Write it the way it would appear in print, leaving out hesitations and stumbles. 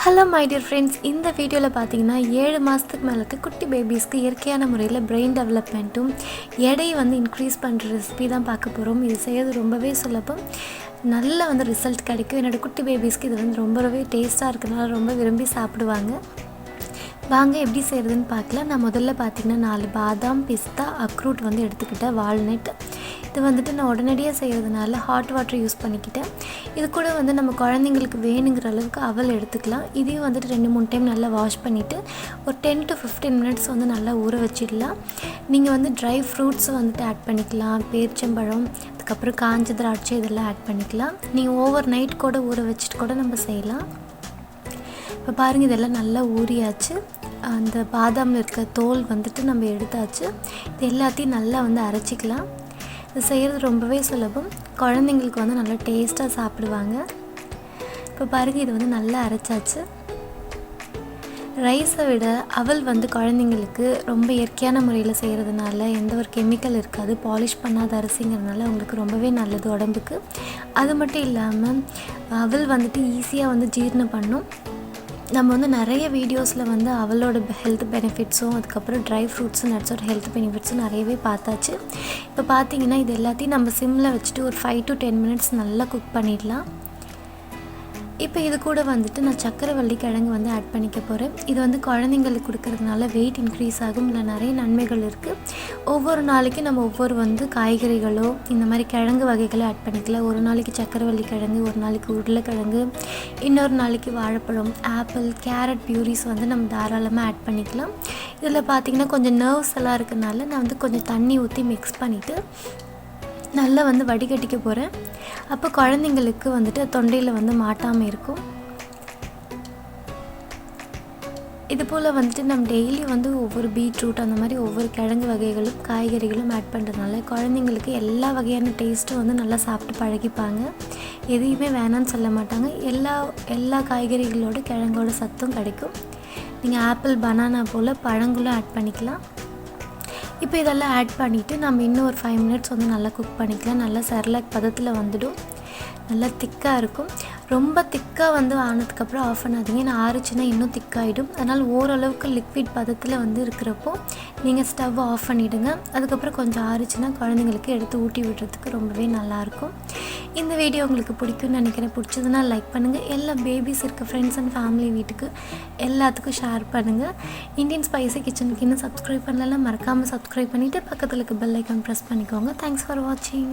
Hello my dear friends, இந்த வீடியோவில் பார்த்தீங்கன்னா 7 மாதத்துக்கு மேலே குட்டி பேபிஸ்க்கு இயற்கையான முறையில் பிரெயின் டெவலப்மெண்ட்டும் எடையை இன்க்ரீஸ் பண்ணுற ரெசிபி தான் பார்க்க போகிறோம். இது செய்கிறது ரொம்பவே சுலபம், நல்ல ரிசல்ட் கிடைக்கும். என்னோடய குட்டி பேபிஸ்க்கு இது ரொம்பவே டேஸ்ட்டாக இருக்கிறதுனால ரொம்ப விரும்பி சாப்பிடுவாங்க. வாங்க எப்படி செய்கிறதுன்னு பார்க்கலாம். நான் முதல்ல பார்த்திங்கன்னா 4 பாதாம், பிஸ்தா, அக்ரூட் எடுத்துக்கிட்டேன். வால்நட் இது நான் உடனடியாக செய்கிறதுனால ஹாட் வாட்டர் யூஸ் பண்ணிக்கிட்டேன். இது கூட நம்ம குழந்தைங்களுக்கு வேணுங்கிற அளவுக்கு அவல் எடுத்துக்கலாம். இதையும் 2-3 டைம் நல்லா வாஷ் பண்ணிவிட்டு ஒரு 10 to 15 மினிட்ஸ் நல்லா ஊற வச்சிடலாம். நீங்கள் ட்ரை ஃப்ரூட்ஸ் ஆட் பண்ணிக்கலாம். பேரிச்சம்பழம், அதுக்கப்புறம் காஞ்ச திராட்சை இதெல்லாம் ஆட் பண்ணிக்கலாம். நீங்கள் ஓவர் நைட் கூட ஊற வச்சுட்டு கூட நம்ம செய்யலாம். இப்போ பாருங்கள், இதெல்லாம் நல்லா ஊறியாச்சு. அந்த பாதாமில் இருக்க தோல் நம்ம எடுத்தாச்சு. இது எல்லாத்தையும் நல்லா அரைச்சிக்கலாம். இது செய்கிறது ரொம்பவே சுலபம், குழந்தைங்களுக்கு நல்லா டேஸ்ட்டாக சாப்பிடுவாங்க. இப்போ பாருங்கள், இது நல்லா அரைச்சாச்சு. ரைஸை விட அவல் குழந்தைங்களுக்கு ரொம்ப இயற்கையான முறையில் செய்கிறதுனால எந்த ஒரு கெமிக்கல் இருக்காது. பாலிஷ் பண்ணாத அரிசிங்கிறதுனால அவங்களுக்கு ரொம்பவே நல்லது உடம்புக்கு. அது மட்டும் இல்லாமல் அவல் ஈஸியாக ஜீரணம் பண்ணும். நம்ம நிறைய வீடியோஸில் அவளோட ஹெல்த் பெனிஃபிட்ஸும், அதுக்கப்புறம் ட்ரை ஃப்ரூட்ஸும், நட்ஸோட ஹெல்த் பெனிஃபிட்ஸும் நிறையவே பார்த்தாச்சு. இப்போ பார்த்திங்கன்னா இது எல்லாத்தையும் நம்ம சிம்மில் வச்சுட்டு ஒரு 5 to 10 மினிட்ஸ் நல்லா குக் பண்ணிடலாம். இப்போ இது கூட நான் சக்கரவள்ளி கிழங்கு ஆட் பண்ணிக்க போகிறேன். இது குழந்தைங்களுக்கு கொடுக்கறதுனால வெயிட் இன்க்ரீஸ் ஆகும். இல்லை நிறைய நன்மைகள் இருக்குது. ஒவ்வொரு நாளைக்கும் நம்ம ஒவ்வொரு காய்கறிகளோ இந்த மாதிரி கிழங்கு வகைகளோ ஆட் பண்ணிக்கலாம். ஒரு நாளைக்கு சக்கரவள்ளி கிழங்கு, ஒரு நாளைக்கு உருளைக்கிழங்கு, இன்னொரு நாளைக்கு வாழைப்பழம், ஆப்பிள், கேரட் பியூரிஸ் நம்ம தாராளமாக ஆட் பண்ணிக்கலாம். இதில் பார்த்திங்கன்னா கொஞ்சம் நர்வ்ஸ் எல்லாம் இருக்கிறதுனால நான் கொஞ்சம் தண்ணி ஊற்றி மிக்ஸ் பண்ணிவிட்டு நல்லா வடிகட்டிக்க போகிறேன். அப்போ குழந்தைங்களுக்கு தொண்டையில் மாட்டாமல் இருக்கும். இது போல் நம்ம டெய்லி ஒவ்வொரு பீட்ரூட் அந்த மாதிரி ஒவ்வொரு கிழங்கு வகைகளும் காய்கறிகளும் ஆட் பண்ணுறதுனால குழந்தைங்களுக்கு எல்லா வகையான டேஸ்ட்டும் நல்லா சாப்பிட்டு பழகிப்பாங்க. எதையுமே வேணான்னு சொல்ல மாட்டாங்க. எல்லா காய்கறிகளோட கிழங்கோட சத்தும் கிடைக்கும். நீங்கள் ஆப்பிள், பனானா போல் பழங்களும் ஆட் பண்ணிக்கலாம். இப்போ இதெல்லாம் ஆட் பண்ணிவிட்டு நம்ம இன்னும் ஒரு 5 மினிட்ஸ் நல்லா குக் பண்ணிக்கலாம். நல்லா செர்லாக் பதத்தில் வந்துடும். நல்லா திக்காக இருக்கும். ரொம்ப திக்காக ஆனதுக்கப்புறம் ஆஃப் பண்ணாதீங்க. நான் ஆறுச்சுன்னா இன்னும் திக்காகிடும். அதனால் ஓரளவுக்கு லிக்விட் பதத்தில் இருக்கிறப்போ நீங்கள் ஸ்டவ் ஆஃப் பண்ணிவிடுங்க. அதுக்கப்புறம் கொஞ்சம் ஆறுச்சுன்னா குழந்தைங்களுக்கு எடுத்து ஊட்டி விடுறதுக்கு ரொம்பவே நல்லாயிருக்கும். இந்த வீடியோ உங்களுக்கு பிடிக்கும்னு நினைக்கிறேன். பிடிச்சதுன்னா லைக் பண்ணுங்கள். எல்லா பேபிஸ் இருக்க ஃப்ரெண்ட்ஸ் அண்ட் ஃபேமிலி வீட்டுக்கு எல்லாத்துக்கும் ஷேர் பண்ணுங்கள். இந்தியன் ஸ்பைசி கிச்சனுக்கு இன்னும் சப்ஸ்கிரைப் பண்ணலாம், மறக்காமல் சப்ஸ்கிரைப் பண்ணிவிட்டு பக்கத்தில் இருக்க பெல் ஐக்கான் ப்ரெஸ் பண்ணிக்கோங்க. தேங்க்ஸ் ஃபார் வாட்சிங்.